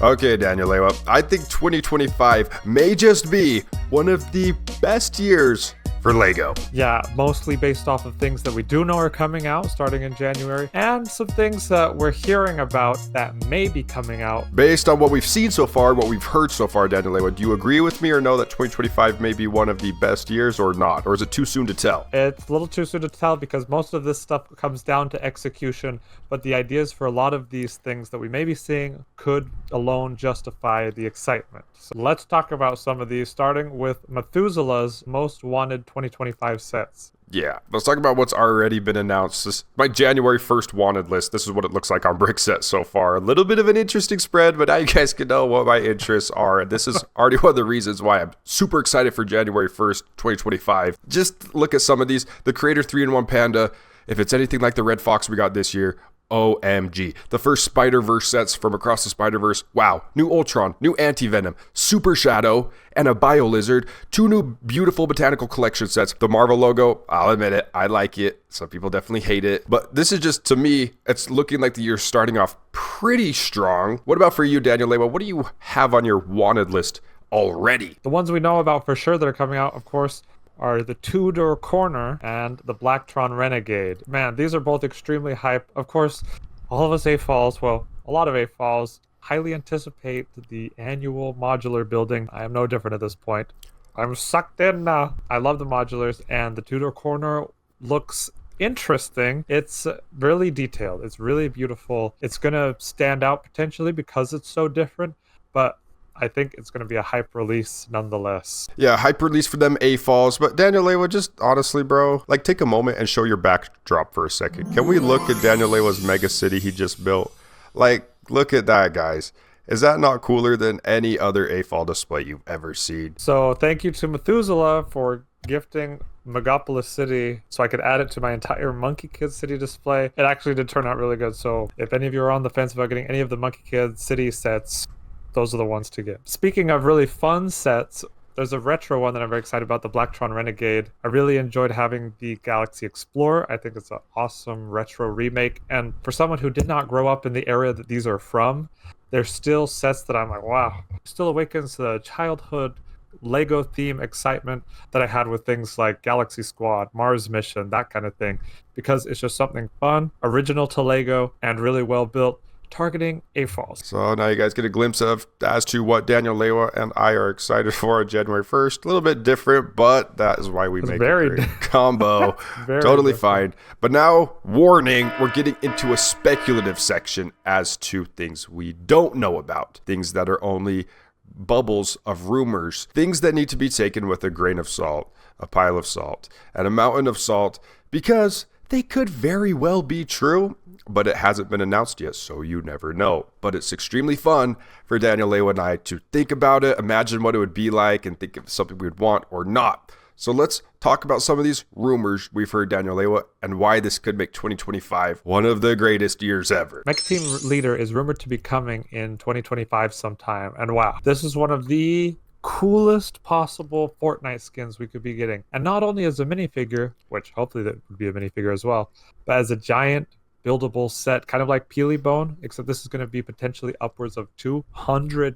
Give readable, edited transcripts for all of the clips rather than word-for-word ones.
Okay, Daniel Lewa, I think 2025 may just be one of the best years for LEGO. Yeah, mostly based off of things that we do know are coming out starting in January, and some things that we're hearing about that may be coming out. Based on what we've seen so far, what we've heard so far, Daniel Lewa, do you agree with me or know that 2025 may be one of the best years or not? Or is it too soon to tell? It's a little too soon to tell because most of this stuff comes down to execution, but the ideas for a lot of these things that we may be seeing could alone justify the excitement. So let's talk about some of these, starting with Methuselah's most wanted 2025 sets. Yeah, let's talk about what's already been announced. This my January 1st wanted list. This is what it looks like on Brickset so far. A little bit of an interesting spread, but now you guys can know what my interests are. And this is already one of the reasons why I'm super excited for January 1st, 2025. Just look at some of these. The Creator 3-in-1 Panda, if it's anything like the Red Fox we got this year, OMG. The first Spider-Verse sets from Across the Spider-Verse. Wow. New Ultron, new Anti-Venom, Super Shadow, and a Bio-Lizard. 2 new beautiful Botanical Collection sets. The Marvel logo, I'll admit it, I like it. Some people definitely hate it. But this is just, to me, it's looking like the year's starting off pretty strong. What about for you, Daniel Lewa? What do you have on your wanted list already? The ones we know about for sure that are coming out, of course, are the Tudor Corner and the Blacktron Renegade. Man, these are both extremely hype. Of course, all of us AFOLs, well, a lot of AFOLs, highly anticipate the annual modular building. I am no different at this point. I'm sucked in now. I love the modulars, and the Tudor Corner looks interesting. It's really detailed. It's really beautiful. It's gonna stand out potentially because it's so different, but I think it's going to be a hype release nonetheless. Yeah, hype release for them AFOLs. But Daniel Lewa, just honestly, bro, like take a moment and show your backdrop for a second. Can we look at Daniel Lewa's mega city he just built? Like, look at that, guys. Is that not cooler than any other AFOL display you've ever seen? So thank you to Methuselah for gifting Megapolis City so I could add it to my entire Monkey Kids City display. It actually did turn out really good. So if any of you are on the fence about getting any of the Monkey Kids City sets, those are the ones to get. Speaking of really fun sets, there's a retro one that I'm very excited about, the Blacktron Renegade. I really enjoyed having the Galaxy Explorer. I think it's an awesome retro remake. And for someone who did not grow up in the area that these are from, there's still sets that I'm like, wow. Still awakens the childhood LEGO theme excitement that I had with things like Galaxy Squad, Mars Mission, that kind of thing. Because it's just something fun, original to LEGO, and really well built, targeting AFOLs. So now you guys get a glimpse of as to what Daniel Lewa and I are excited for on January 1st. A little bit different, but that is why we make a great combo. Totally fine. But now, warning, we're getting into a speculative section as to things we don't know about. Things that are only bubbles of rumors. Things that need to be taken with a grain of salt, a pile of salt, and a mountain of salt, because they could very well be true, but it hasn't been announced yet, so you never know. But it's extremely fun for Daniel Lewa and I to think about it, imagine what it would be like, and think of something we would want or not. So let's talk about some of these rumors we've heard, Daniel Lewa, and why this could make 2025 one of the greatest years ever. Mecha Team Leader is rumored to be coming in 2025 sometime, and wow, this is one of the coolest possible Fortnite skins we could be getting. And not only as a minifigure, which hopefully that would be a minifigure as well, but as a giant buildable set, kind of like Peelybone, except this is going to be potentially upwards of $200.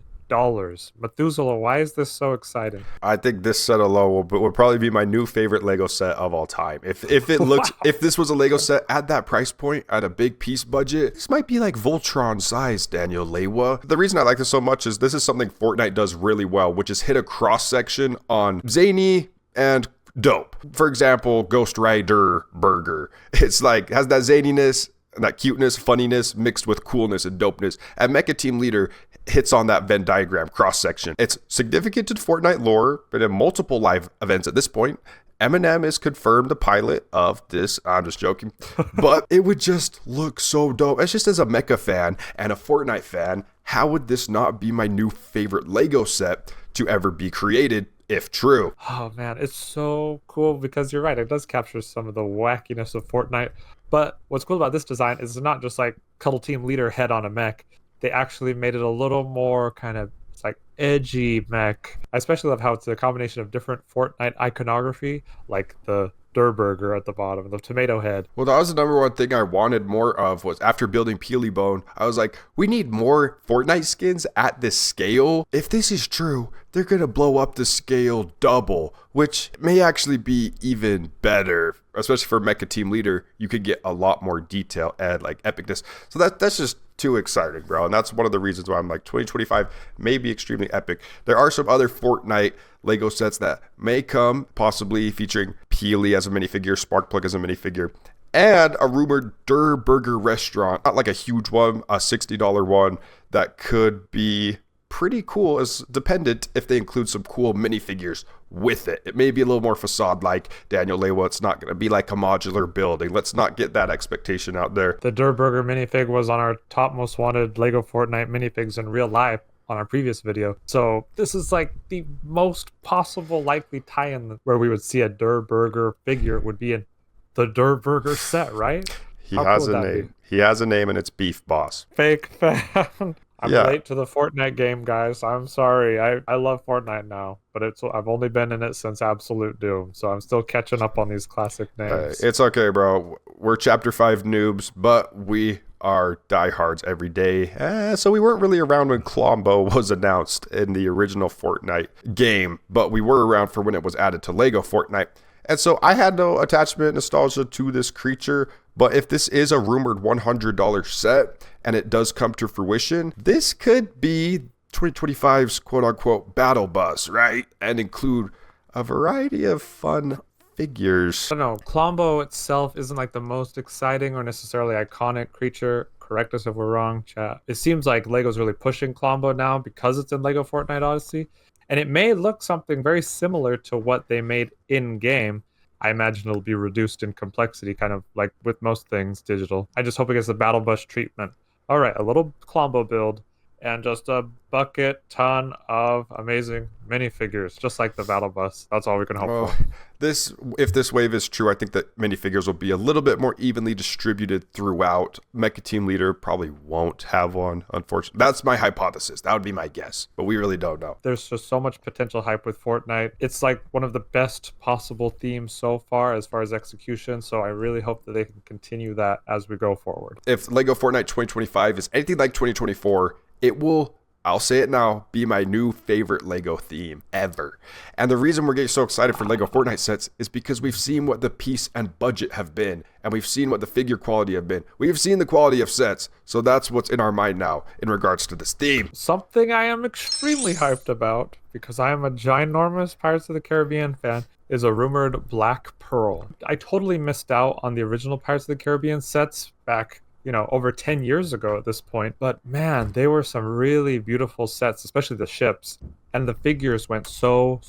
Methuselah, why is this so exciting? I think this set alone will probably be my new favorite Lego set of all time. If it looks, if this was a Lego set at that price point, at a big piece budget, this might be like Voltron size, Daniel Lewa. The reason I like this so much is this is something Fortnite does really well, which is hit a cross section on zany and dope. For example, Ghost Rider Burger. It's like, has that zaniness, that cuteness, funniness mixed with coolness and dopeness. And Mecha Team Leader hits on that Venn diagram cross section. It's significant to Fortnite lore, but in multiple live events at this point. Eminem is confirmed the pilot of this. I'm just joking. But it would just look so dope. It's just as a Mecha fan and a Fortnite fan, how would this not be my new favorite Lego set to ever be created? If true. Oh man, it's so cool because you're right. It does capture some of the wackiness of Fortnite. But what's cool about this design is it's not just like Cuddle Team Leader head on a mech. They actually made it a little more kind of, it's like edgy mech. I especially love how it's a combination of different Fortnite iconography, like the Durr Burger at the bottom, the tomato head. Well, that was the number one thing I wanted more of was after building Peely Bone, I was like, we need more Fortnite skins at this scale. If this is true, they're going to blow up the scale double, which may actually be even better, especially for Mecha Team Leader. You could get a lot more detail and like epicness. So that's just too exciting, bro. And that's one of the reasons why I'm like 2025 may be extremely epic. There are some other Fortnite Lego sets that may come, possibly featuring Peely as a minifigure, Sparkplug as a minifigure, and a rumored Durr Burger restaurant. Not like a huge one, a $60 one that could be pretty cool, as dependent if they include some cool minifigures with it. It may be a little more facade like Daniel Lewa. It's not going to be like a modular building. Let's not get that expectation out there. The Durr Burger minifig was on our top most wanted Lego Fortnite minifigs in real life on our previous video. So this is like the most possible likely tie-in where we would see a Durr Burger figure would be in the Durr Burger set, right? He has a name. He has a name, and it's Beef Boss. Fake fan. I'm late to the Fortnite game, guys. I'm sorry. I love Fortnite now, but I've only been in it since Absolute Doom, so I'm still catching up on these classic names. It's okay, bro. We're Chapter 5 noobs, but we are diehards every day. So we weren't really around when Klombo was announced in the original Fortnite game, but we were around for when it was added to Lego Fortnite. And so I had no attachment, nostalgia to this creature, but if this is a rumored $100 set and it does come to fruition, this could be 2025's quote-unquote battle bus, right? And include a variety of fun figures. I don't know. Klombo itself isn't like the most exciting or necessarily iconic creature. Correct us if we're wrong, chat. It seems like Lego's really pushing Klombo now because it's in Lego Fortnite Odyssey. And it may look something very similar to what they made in-game. I imagine it'll be reduced in complexity, kind of like with most things digital. I just hope it gets the battle bus treatment. All right, a little Klombo build and just a bucket ton of amazing minifigures, just like the battle bus. That's all we can hope for. If this wave is true, I think that minifigures will be a little bit more evenly distributed throughout. Mecha Team Leader probably won't have one, unfortunately. That's my hypothesis. That would be my guess, but we really don't know. There's just so much potential hype with Fortnite. It's like one of the best possible themes so far as execution, so I really hope that they can continue that as we go forward. If Lego Fortnite 2025 is anything like 2024, it will, I'll say it now, be my new favorite Lego theme ever. And the reason we're getting so excited for Lego Fortnite sets is because we've seen what the piece and budget have been, and we've seen what the figure quality have been. We've seen the quality of sets, so that's what's in our mind now in regards to this theme. Something I am extremely hyped about, because I am a ginormous Pirates of the Caribbean fan, is a rumored Black Pearl. I totally missed out on the original Pirates of the Caribbean sets back over 10 years ago at this point. But man, they were some really beautiful sets, especially the ships. And the figures went so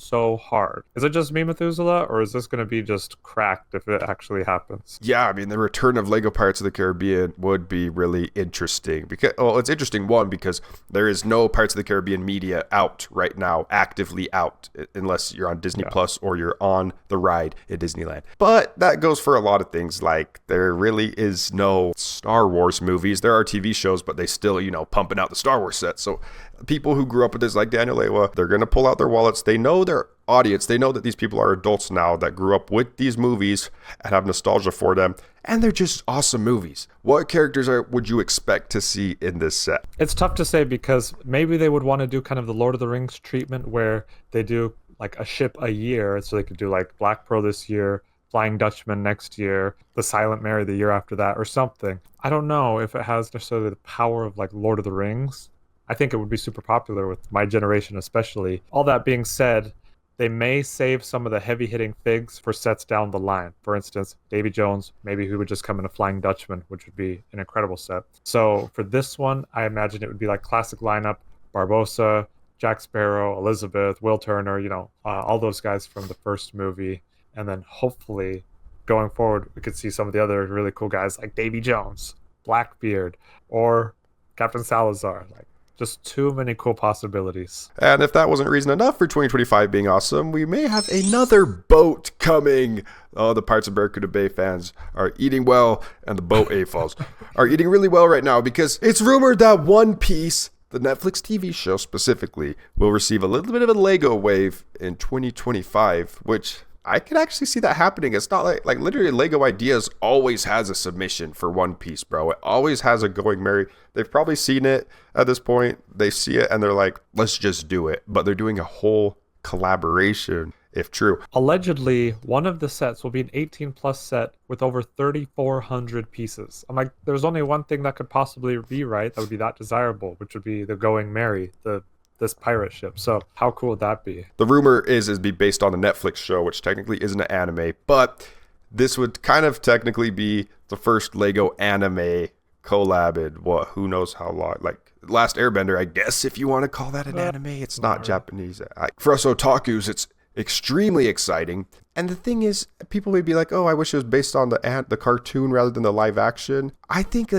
hard. Is it just me, Methuselah, or is this going to be just cracked if it actually happens? Yeah, I mean, the return of Lego Pirates of the Caribbean would be really interesting. It's interesting, one, because there is no Pirates of the Caribbean media out right now, actively out, unless you're on Disney Plus or you're on the ride at Disneyland. But that goes for a lot of things. Like, there really is no Star Wars movies. There are TV shows, but they still, pumping out the Star Wars sets. So people who grew up with this, like Daniel Lewa, they're going to pull out their wallets. They know their audience. They know that these people are adults now that grew up with these movies and have nostalgia for them. And they're just awesome movies. What characters would you expect to see in this set? It's tough to say because maybe they would want to do kind of the Lord of the Rings treatment where they do like a ship a year. So they could do like Black Pearl this year, Flying Dutchman next year, the Silent Mary the year after that, or something. I don't know if it has necessarily the power of like Lord of the Rings. I think it would be super popular with my generation especially. All that being said, they may save some of the heavy-hitting figs for sets down the line. For instance, Davy Jones, maybe he would just come in a Flying Dutchman, which would be an incredible set. So for this one, I imagine it would be like classic lineup, Barbossa, Jack Sparrow, Elizabeth, Will Turner, all those guys from the first movie. And then hopefully going forward, we could see some of the other really cool guys like Davy Jones, Blackbeard, or Captain Salazar. Just too many cool possibilities. And if that wasn't reason enough for 2025 being awesome, we may have another boat coming. Oh, the Pirates of Barracuda Bay fans are eating well, and the boat AFOLs are eating really well right now because it's rumored that One Piece, the Netflix TV show specifically, will receive a little bit of a Lego wave in 2025, which I could actually see that happening. It's not like literally Lego Ideas always has a submission for One Piece, bro. It always has a going merry. They've probably seen it at this point. They see it and they're like, let's just do it. But they're doing a whole collaboration, if true. Allegedly, one of the sets will be an 18 plus set with over 3,400 pieces. I'm like, there's only one thing that could possibly be right that would be that desirable, which would be the Going Merry, this pirate ship. So how cool would that be? The rumor is be based on the Netflix show, which technically isn't an anime, but this would kind of technically be the first Lego anime collab in who knows how long, like Last Airbender, I guess, if you want to call that an anime. It's not Japanese. For us otakus, it's extremely exciting. And the thing is, people may be like, oh, I wish it was based on the cartoon rather than the live action. I think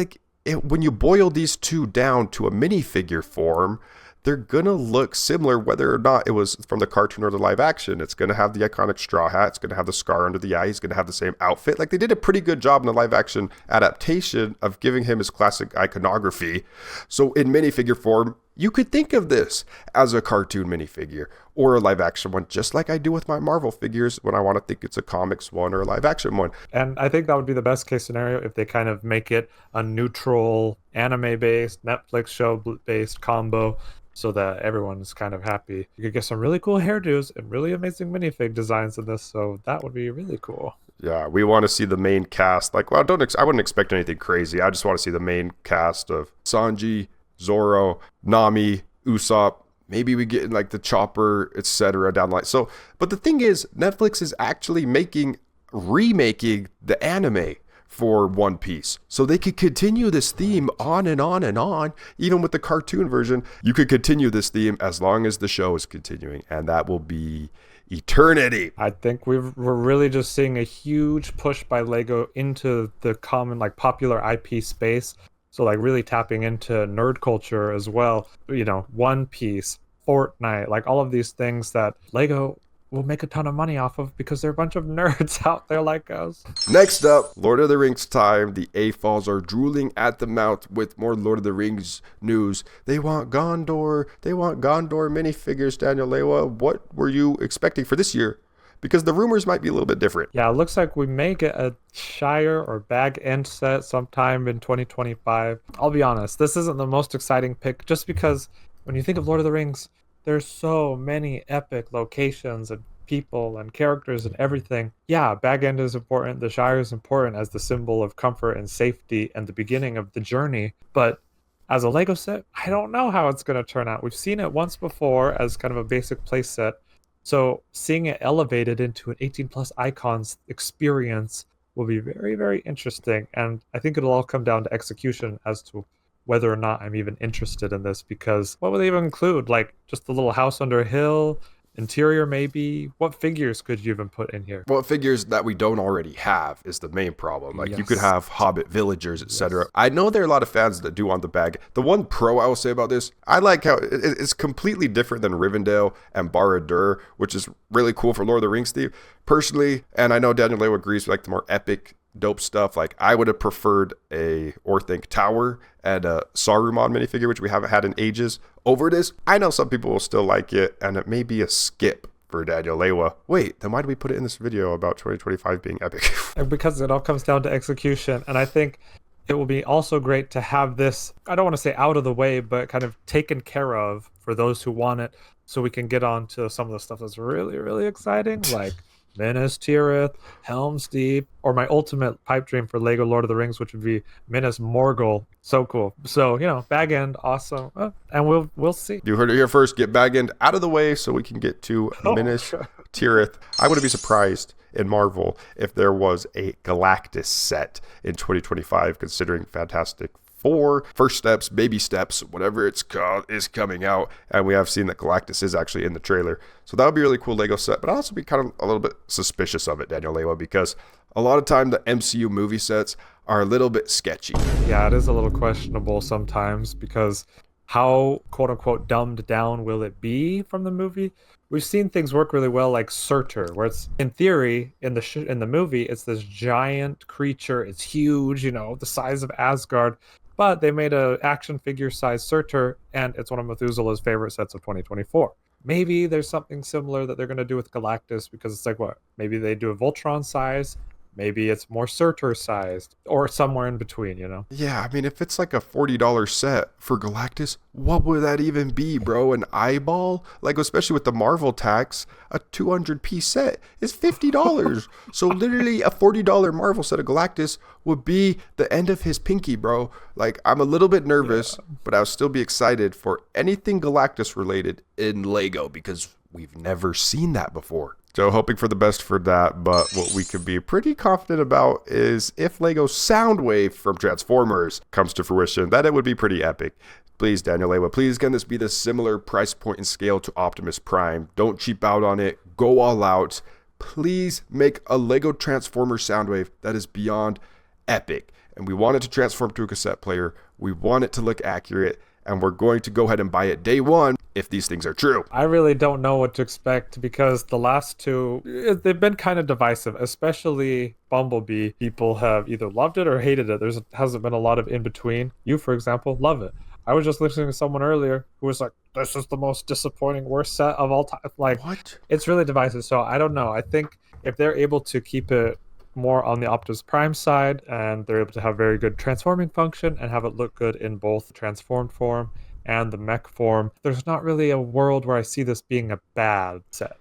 when you boil these two down to a minifigure form, they're going to look similar whether or not it was from the cartoon or the live action. It's going to have the iconic straw hat. It's going to have the scar under the eye. He's going to have the same outfit. Like, they did a pretty good job in the live action adaptation of giving him his classic iconography. So in minifigure form, you could think of this as a cartoon minifigure or a live action one, just like I do with my Marvel figures when I want to think it's a comics one or a live action one. And I think that would be the best case scenario if they kind of make it a neutral anime-based, Netflix show-based combo, so that everyone's kind of happy. You could get some really cool hairdos and really amazing minifig designs in this, so that would be really cool. Yeah, we want to see the main cast. Like, well, I wouldn't expect anything crazy. I just want to see the main cast of Sanji, Zoro, Nami, Usopp. Maybe we get like the Chopper, etc. down the line. So, but the thing is, Netflix is actually remaking the anime for One Piece. So they could continue this theme on and on and on. Even with the cartoon version, you could continue this theme as long as the show is continuing. And that will be eternity. I think we're really just seeing a huge push by Lego into the common, like, popular IP space. So, like, really tapping into nerd culture as well. You know, One Piece, Fortnite, like all of these things that Lego will make a ton of money off of because they're a bunch of nerds out there like us. Next up, Lord of the Rings time. The AFOLs are drooling at the mouth with more Lord of the Rings news. They want Gondor. They want Gondor minifigures, Daniel Lewa. What were you expecting for this year? Because the rumors might be a little bit different. Yeah, it looks like we may get a Shire or Bag End set sometime in 2025. I'll be honest, this isn't the most exciting pick just because when you think of Lord of the Rings, there's so many epic locations and people and characters and everything. Yeah, Bag End is important. The Shire is important as the symbol of comfort and safety and the beginning of the journey. But as a Lego set, I don't know how it's going to turn out. We've seen it once before as kind of a basic play set. So seeing it elevated into an 18 plus icons experience will be very, very interesting. And I think it'll all come down to execution as to whether or not I'm even interested in this, because what would they even include? Like just the little house under a hill, interior maybe? What figures could you even put in here? Well, figures that we don't already have is the main problem. Like, you could Yes. have Hobbit villagers, etc. Yes. I know there are a lot of fans that do want the bag. The one pro I will say about this, I like how it's completely different than Rivendell and Barad-dûr, which is really cool for Lord of the Rings theme. Personally, and I know Daniel Leo agrees, with like the more epic dope stuff. Like, I would have preferred a Orthanc Tower and a Saruman minifigure, which we haven't had in ages, over this. I know some people will still like it, and it may be a skip for Daniel Lewa. Wait, then why do we put it in this video about 2025 being epic? And because it all comes down to execution. And I think it will be also great to have this, I don't want to say out of the way, but kind of taken care of for those who want it, so we can get on to some of the stuff that's really, really exciting, like Minas Tirith, Helm's Deep, or my ultimate pipe dream for Lego Lord of the Rings, which would be Minas Morgul. So cool. So, you know, Bag End, awesome. And we'll see. You heard it here first. Get Bag End out of the way so we can get to Minas Tirith. I wouldn't be surprised in Marvel if there was a Galactus set in 2025, considering Fantastic Four, First Steps, Baby Steps, whatever it's called, is coming out. And we have seen that Galactus is actually in the trailer. So that would be a really cool Lego set. But I'd also be kind of a little bit suspicious of it, Daniel Lewa, because a lot of time the MCU movie sets are a little bit sketchy. Yeah, it is a little questionable sometimes because how quote unquote dumbed down will it be from the movie? We've seen things work really well, like Surtur, where it's in theory in the movie it's this giant creature, it's huge, you know, the size of Asgard, But they made a action figure size Surtur, and it's one of Methuselah's favorite sets of 2024. Maybe there's something similar that they're going to do with Galactus, because it's like, what? Maybe they do a Voltron size, maybe it's more Surtur sized, or somewhere in between, you know? Yeah, I mean, if it's like a $40 set for Galactus, what would that even be, bro? An eyeball? Like, especially with the Marvel tax, a 200-piece set is $50. So literally a $40 Marvel set of Galactus would be the end of his pinky, bro. Like, I'm a little bit nervous, but I'll still be excited for anything Galactus related in Lego, because we've never seen that before. So hoping for the best for that, but what we could be pretty confident about is if Lego Soundwave from Transformers comes to fruition, that it would be pretty epic. Please, Daniel Lewa, please can this be the similar price point and scale to Optimus Prime. Don't cheap out on it. Go all out. Please make a Lego Transformers Soundwave that is beyond epic. And we want it to transform to a cassette player. We want it to look accurate. And we're going to go ahead and buy it day one if these things are true. I really don't know what to expect, because the last two, they've been kind of divisive, especially Bumblebee. People have either loved it or hated it. Hasn't been a lot of in between. You, for example, love it. I was just listening to someone earlier who was like, this is the most disappointing, worst set of all time. Like, what? It's really divisive. So I don't know. I think if they're able to keep it more on the Optimus Prime side, and they're able to have very good transforming function and have it look good in both the transformed form and the mech form, there's not really a world where I see this being a bad set.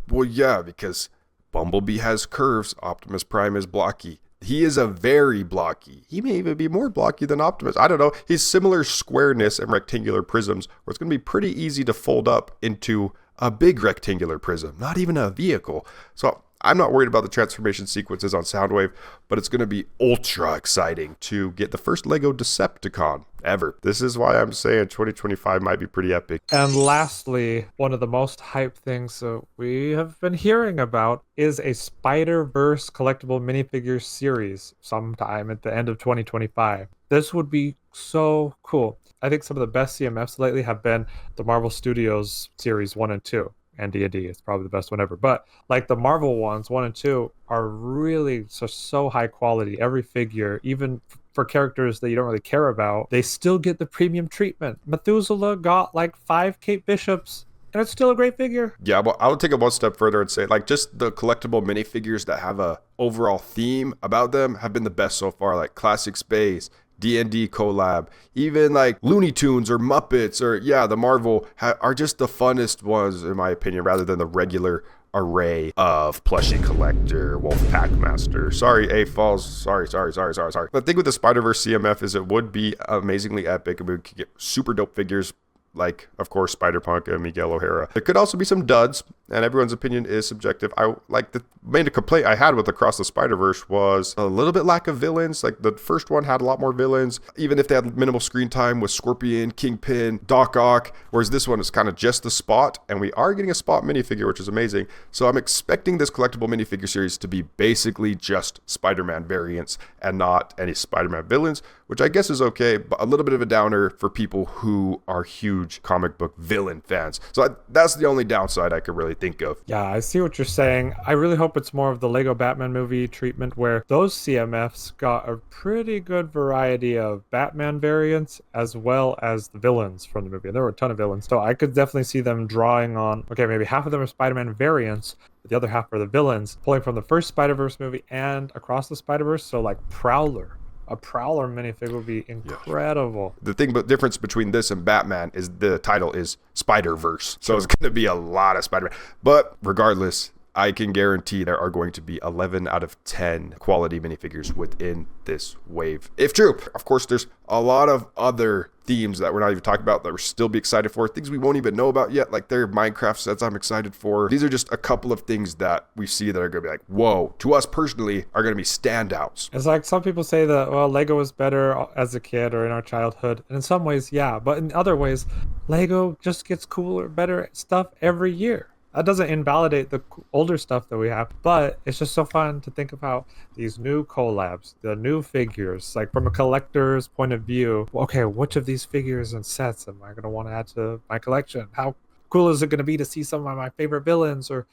Well, yeah, because Bumblebee has curves, Optimus Prime is blocky. He is a very blocky. He may even be more blocky than Optimus. I don't know. He's similar squareness and rectangular prisms, where it's going to be pretty easy to fold up into a big rectangular prism, not even a vehicle. So I'm not worried about the transformation sequences on Soundwave, but it's going to be ultra exciting to get the first Lego Decepticon ever. This is why I'm saying 2025 might be pretty epic. And lastly, one of the most hyped things that we have been hearing about is a Spider-Verse collectible minifigure series sometime at the end of 2025. This would be so cool. I think some of the best CMFs lately have been the Marvel Studios series 1 and 2. And D&D is probably the best one ever. But like the Marvel ones, 1 and 2, are really so high quality. Every figure, even for characters that you don't really care about, they still get the premium treatment. Methuselah got like 5 Kate Bishops, and it's still a great figure. Yeah, well, I would take it one step further and say, like, just the collectible minifigures that have a overall theme about them have been the best so far, like Classic Space, D&D collab, even like Looney Tunes or Muppets or, yeah, the Marvel are just the funnest ones, in my opinion, rather than the regular array of plushie collector, Wolfpack Master. Sorry, A-Falls. Sorry. The thing with the Spider-Verse CMF is it would be amazingly epic, and we could get super dope figures, like, of course, Spider-Punk and Miguel O'Hara. There could also be some duds, and everyone's opinion is subjective. I like the main complaint I had with Across the Spider-Verse was a little bit lack of villains. Like, the first one had a lot more villains, even if they had minimal screen time with Scorpion, Kingpin, Doc Ock, whereas this one is kind of just the Spot, and we are getting a Spot minifigure, which is amazing. So I'm expecting this collectible minifigure series to be basically just Spider-Man variants and not any Spider-Man villains, which I guess is okay, but a little bit of a downer for people who are huge comic book villain fans. So that's the only downside I could really think of. Yeah, I see what you're saying. I really hope it's more of the Lego Batman movie treatment, where those CMFs got a pretty good variety of Batman variants as well as the villains from the movie. And there were a ton of villains, so I could definitely see them drawing on, okay, maybe half of them are Spider-Man variants, but the other half are the villains, pulling from the first Spider-Verse movie and Across the Spider-Verse. So like Prowler. A Prowler minifig would be incredible. The difference between this and Batman is the title is Spider-Verse. So it's going to be a lot of Spider-Man. But regardless, I can guarantee there are going to be 11 out of 10 quality minifigures within this wave. If true, of course, there's a lot of other themes that we're not even talking about that we're still be excited for, things we won't even know about yet, like their Minecraft sets I'm excited for. These are just a couple of things that we see that are going to be like, whoa, to us personally, are going to be standouts. It's like some people say that, well, Lego was better as a kid or in our childhood. And in some ways, yeah. But in other ways, Lego just gets cooler, better stuff every year. That doesn't invalidate the older stuff that we have, but it's just so fun to think about these new collabs, the new figures, like from a collector's point of view. Okay, which of these figures and sets am I going to want to add to my collection? How cool is it going to be to see some of my favorite villains or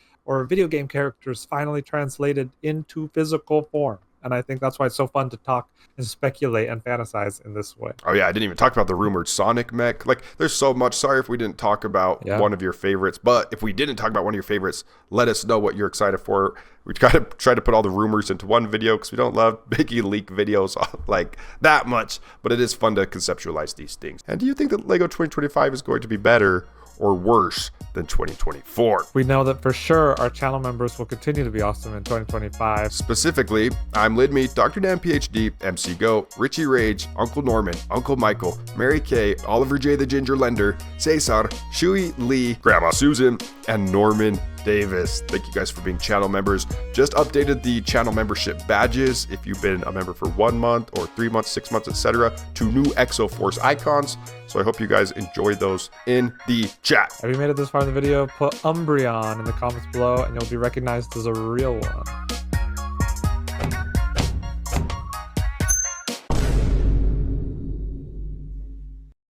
video game characters finally translated into physical form? And I think that's why it's so fun to talk and speculate and fantasize in this way. Oh yeah, I didn't even talk about the rumored Sonic mech. Like, there's so much. Sorry if we didn't talk about one of your favorites, but if we didn't talk about one of your favorites, let us know what you're excited for. We gotta try to put all the rumors into one video because we don't love Biggie leak videos like that much, but it is fun to conceptualize these things. And do you think that LEGO 2025 is going to be better or worse than 2024? We know that for sure our channel members will continue to be awesome in 2025. Specifically, I'm Lidme, Dr. Dan PhD, MC Go, Richie Rage, Uncle Norman, Uncle Michael, Mary Kay, Oliver J. the Ginger Lender, Cesar, Shui Lee, Grandma Susan, and Norman Davis. Thank you guys for being channel members. Just updated the channel membership badges if you've been a member for 1 month or 3 months, 6 months, etc. to new Exoforce icons. So I hope you guys enjoy those in the chat. If you made it this far in the video, put Umbreon in the comments below and you'll be recognized as a real one.